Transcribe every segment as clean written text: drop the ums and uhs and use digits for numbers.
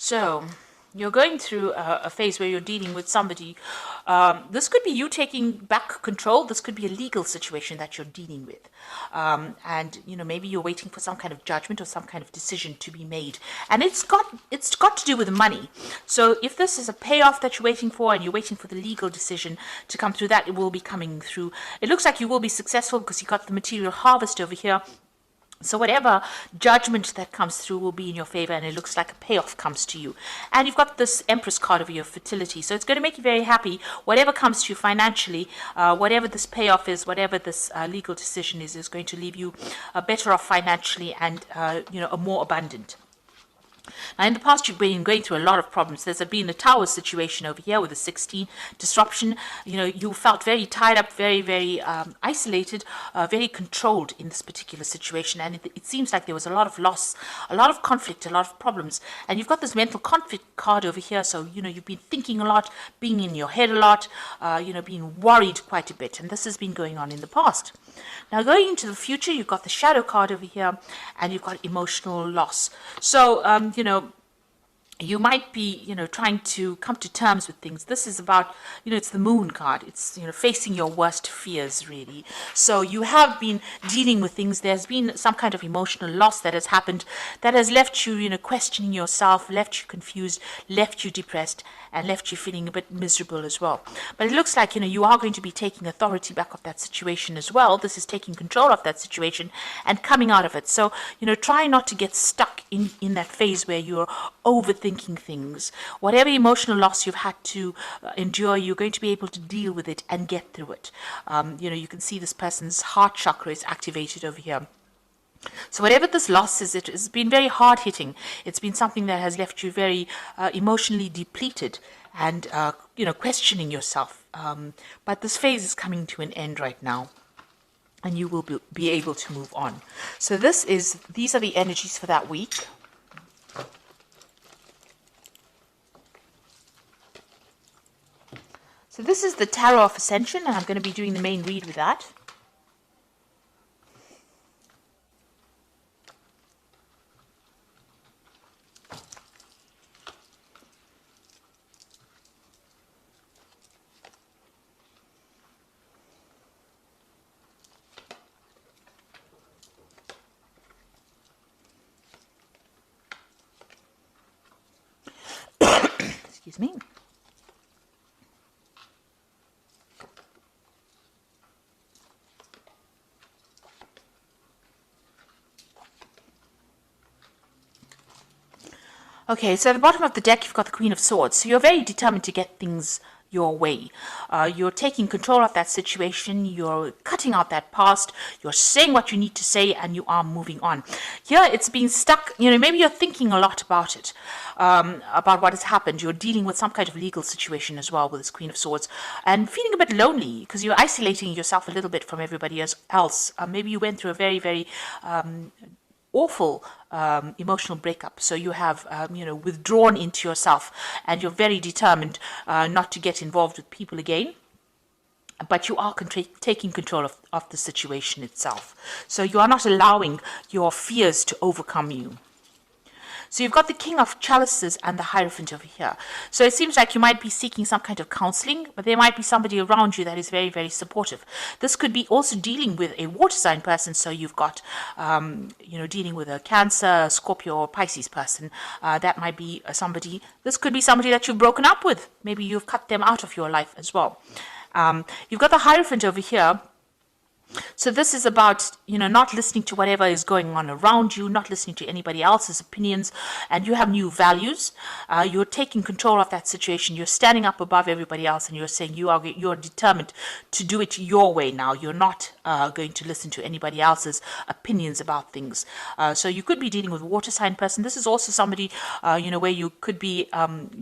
So you're going through a phase where you're dealing with somebody. This could be you taking back control. This could be a legal situation that you're dealing with. And maybe you're waiting for some kind of judgment or some kind of decision to be made. And it's got to do with money. So if this is a payoff that you're waiting for and you're waiting for the legal decision to come through, that it will be coming through. It looks like you will be successful because you got the material harvest over here. So whatever judgment that comes through will be in your favor, and it looks like a payoff comes to you. And you've got this Empress card over your fertility, so it's going to make you very happy. Whatever comes to you financially, whatever this payoff is, whatever this legal decision is going to leave you better off financially and a more abundant. Now, in the past, you've been going through a lot of problems. There's been a tower situation over here with a 16 disruption. You felt very tied up, very, very isolated, very controlled in this particular situation. And it seems like there was a lot of loss, a lot of conflict, a lot of problems. And you've got this mental conflict card over here. So, you've been thinking a lot, being in your head a lot, being worried quite a bit. And this has been going on in the past. Now, going into the future, you've got the shadow card over here, and you've got emotional loss. So, you might be, trying to come to terms with things. This is about, it's the moon card. It's, facing your worst fears, really. So you have been dealing with things. There's been some kind of emotional loss that has happened that has left you, questioning yourself, left you confused, left you depressed, and left you feeling a bit miserable as well. But it looks like, you are going to be taking authority back of that situation as well. This is taking control of that situation and coming out of it. So, try not to get stuck in that phase where you're overthinking things. Whatever emotional loss you've had to endure, you're going to be able to deal with it and get through it. You can see this person's heart chakra is activated over here. So whatever this loss is, it has been very hard-hitting. It's been something that has left you very emotionally depleted and, questioning yourself. But this phase is coming to an end right now, and you will be able to move on. So these are the energies for that week. So this is the Tarot of Ascension, and I'm going to be doing the main read with that. Excuse me. Okay, so at the bottom of the deck, you've got the Queen of Swords. So you're very determined to get things your way. You're taking control of that situation. You're cutting out that past. You're saying what you need to say, and you are moving on. Here, it's being stuck. Maybe you're thinking a lot about it, about what has happened. You're dealing with some kind of legal situation as well with this Queen of Swords, and feeling a bit lonely because you're isolating yourself a little bit from everybody else. Maybe you went through a very, very awful emotional breakup. So you have, withdrawn into yourself, and you're very determined not to get involved with people again. But you are taking control of the situation itself. So you are not allowing your fears to overcome you. So you've got the King of Chalices and the Hierophant over here. So it seems like you might be seeking some kind of counseling, but there might be somebody around you that is very, very supportive. This could be also dealing with a water sign person. So you've got, dealing with a Cancer, Scorpio, or Pisces person. That might be somebody. This could be somebody that you've broken up with. Maybe you've cut them out of your life as well. You've got the Hierophant over here. So this is about, not listening to whatever is going on around you, not listening to anybody else's opinions, and you have new values. You're taking control of that situation. You're standing up above everybody else, and you're saying you're determined to do it your way now. You're not going to listen to anybody else's opinions about things. So you could be dealing with a water sign person. This is also somebody, where you could be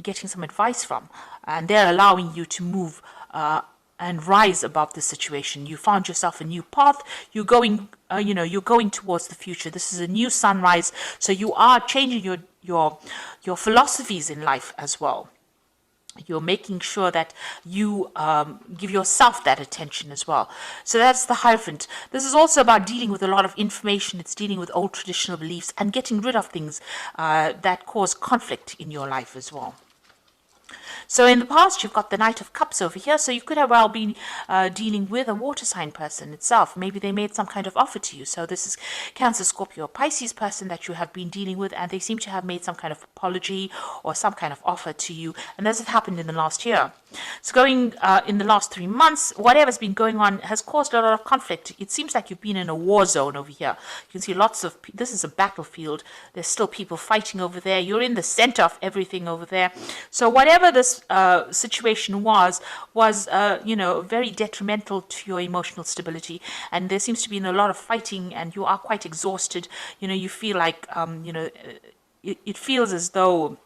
getting some advice from, and they're allowing you to move and rise above the situation. You found yourself a new path. You're going, you're going towards the future. This is a new sunrise. So you are changing your philosophies in life as well. You're making sure that you give yourself that attention as well. So that's the Hierophant. This is also about dealing with a lot of information. It's dealing with old traditional beliefs and getting rid of things that cause conflict in your life as well. So in the past, you've got the Knight of Cups over here. So you could have well been dealing with a water sign person itself. Maybe they made some kind of offer to you. So this is Cancer, Scorpio, Pisces person that you have been dealing with, and they seem to have made some kind of apology or some kind of offer to you. And this has happened in the last year. So going in the last 3 months, whatever's been going on has caused a lot of conflict. It seems like you've been in a war zone over here. You can see lots of, this is a battlefield. There's still people fighting over there. You're in the center of everything over there. So whatever this situation was very detrimental to your emotional stability. And there seems to be a lot of fighting, and you are quite exhausted. You feel like, it feels as though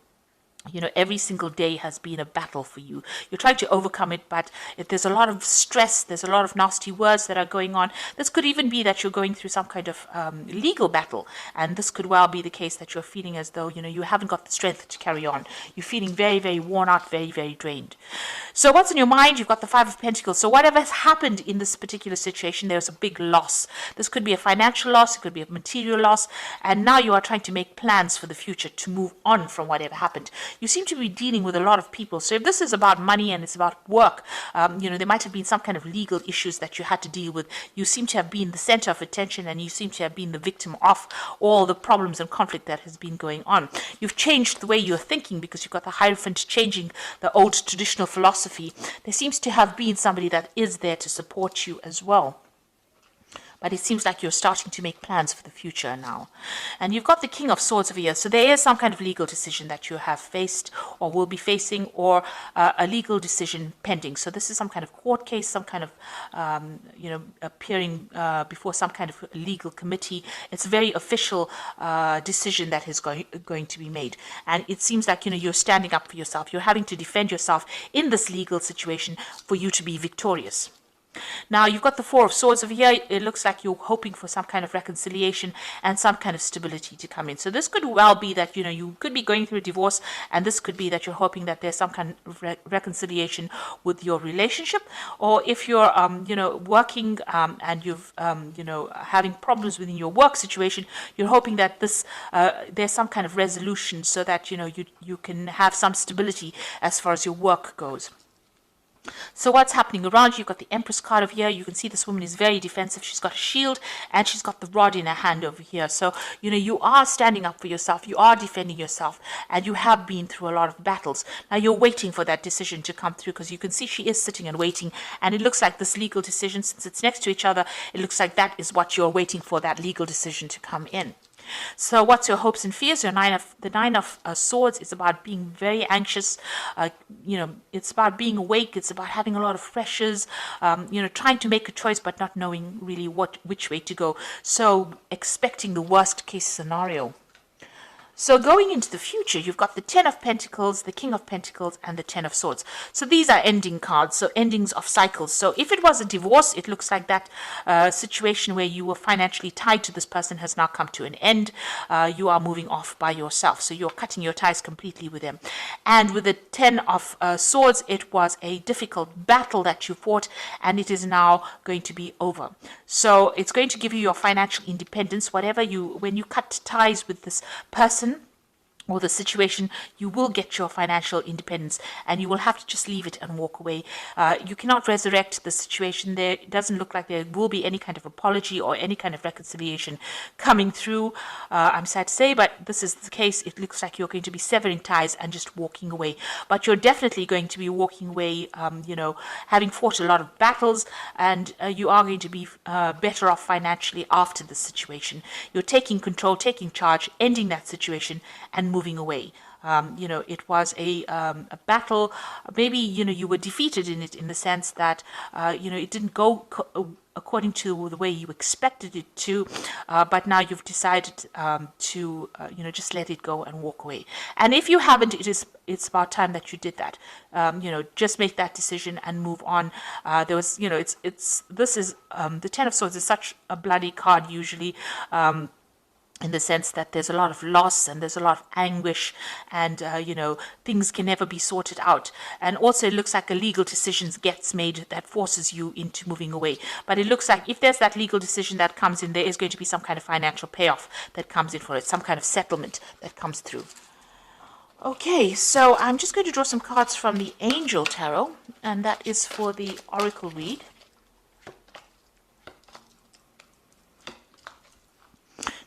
every single day has been a battle for you. You're trying to overcome it, but there's a lot of stress, there's a lot of nasty words that are going on. This could even be that you're going through some kind of legal battle, and this could well be the case that you're feeling as though, you haven't got the strength to carry on. You're feeling very, very worn out, very, very drained. So what's in your mind? You've got the Five of Pentacles. So whatever has happened in this particular situation, there's a big loss. This could be a financial loss, it could be a material loss, and now you are trying to make plans for the future to move on from whatever happened. You seem to be dealing with a lot of people. So if this is about money and it's about work, there might have been some kind of legal issues that you had to deal with. You seem to have been the center of attention, and you seem to have been the victim of all the problems and conflict that has been going on. You've changed the way you're thinking because you've got the Hierophant changing the old traditional philosophy. There seems to have been somebody that is there to support you as well. But it seems like you're starting to make plans for the future now. And you've got the King of Swords over here. So there is some kind of legal decision that you have faced or will be facing, or a legal decision pending. So this is some kind of court case, some kind of, appearing before some kind of legal committee. It's a very official decision that is going to be made. And it seems like, you're standing up for yourself. You're having to defend yourself in this legal situation for you to be victorious. Now, you've got the Four of Swords over here. It looks like you're hoping for some kind of reconciliation and some kind of stability to come in. So this could well be that, you could be going through a divorce, and this could be that you're hoping that there's some kind of reconciliation with your relationship. Or if you're, working and you've, having problems within your work situation, you're hoping that there's some kind of resolution so that, you can have some stability as far as your work goes. So what's happening around you? You've got the Empress card over here. You can see this woman is very defensive. She's got a shield and she's got the rod in her hand over here. So, you are standing up for yourself. You are defending yourself, and you have been through a lot of battles. Now you're waiting for that decision to come through, because you can see she is sitting and waiting. And it looks like this legal decision, since it's next to each other, it looks like that is what you're waiting for, that legal decision to come in. So what's your hopes and fears? The Nine of Swords is about being very anxious. It's about being awake. It's about having a lot of pressures, trying to make a choice but not knowing really which way to go. So expecting the worst case scenario. So going into the future, you've got the Ten of Pentacles, the King of Pentacles, and the Ten of Swords. So these are ending cards, so endings of cycles. So if it was a divorce, it looks like that situation where you were financially tied to this person has now come to an end. You are moving off by yourself. So you're cutting your ties completely with them. And with the Ten of Swords, it was a difficult battle that you fought, and it is now going to be over. So it's going to give you your financial independence. When you cut ties with this person or the situation, you will get your financial independence, and you will have to just leave it and walk away. You cannot resurrect the situation there. It doesn't look like there will be any kind of apology or any kind of reconciliation coming through. I'm sad to say, but this is the case. It looks like you're going to be severing ties and just walking away. But you're definitely going to be walking away, having fought a lot of battles, and you are going to be better off financially after this situation. You're taking control, taking charge, ending that situation, and moving away. It was a battle. Maybe, you were defeated in it, in the sense that, it didn't go according to the way you expected it to, but now you've decided to, just let it go and walk away. And if you haven't, it's about time that you did that. Just make that decision and move on. The Ten of Swords is such a bloody card usually. in the sense that there's a lot of loss and there's a lot of anguish, and things can never be sorted out. And also it looks like a legal decision gets made that forces you into moving away. But it looks like if there's that legal decision that comes in, there is going to be some kind of financial payoff that comes in for it, some kind of settlement that comes through. Okay, so I'm just going to draw some cards from the Angel Tarot, and that is for the Oracle read.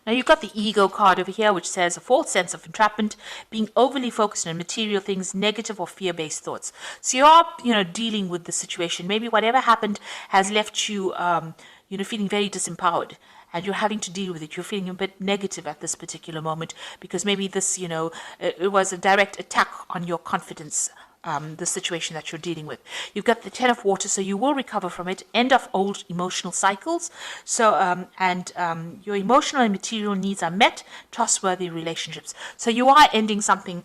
Now you've got the ego card over here, which says a false sense of entrapment, being overly focused on material things, negative or fear-based thoughts. So you are, dealing with the situation. Maybe whatever happened has left you, feeling very disempowered, and you're having to deal with it. You're feeling a bit negative at this particular moment because maybe this, it was a direct attack on your confidence. The situation that you're dealing with. You've got the Ten of Water, so you will recover from it. End of old emotional cycles. So, your emotional and material needs are met. Trustworthy relationships. So you are ending something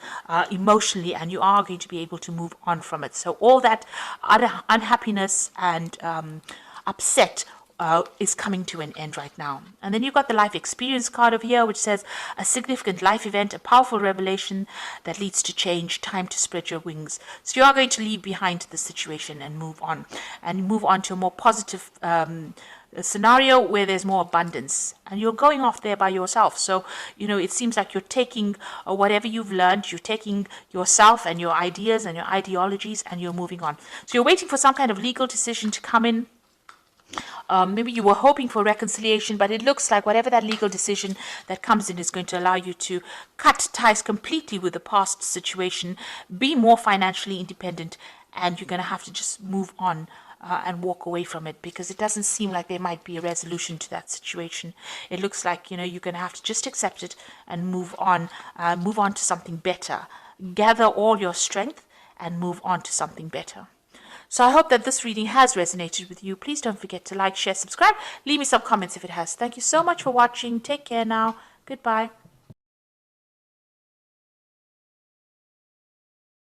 emotionally, and you are going to be able to move on from it. So all that unhappiness and upset is coming to an end right now. And then you've got the life experience card over here, which says a significant life event, a powerful revelation that leads to change, time to spread your wings. So you are going to leave behind the situation and move on to a more positive scenario where there's more abundance, and you're going off there by yourself. So it seems like you're taking whatever you've learned, you're taking yourself and your ideas and your ideologies, and you're moving on. So you're waiting for some kind of legal decision to come in. Maybe you were hoping for reconciliation, but it looks like whatever that legal decision that comes in is going to allow you to cut ties completely with the past situation, be more financially independent, and you're going to have to just move on and walk away from it, because it doesn't seem like there might be a resolution to that situation. It looks like you're going to have to just accept it and move on to something better. Gather all your strength and move on to something better. So I hope that this reading has resonated with you. Please don't forget to like, share, subscribe. Leave me some comments if it has. Thank you so much for watching. Take care now. Goodbye.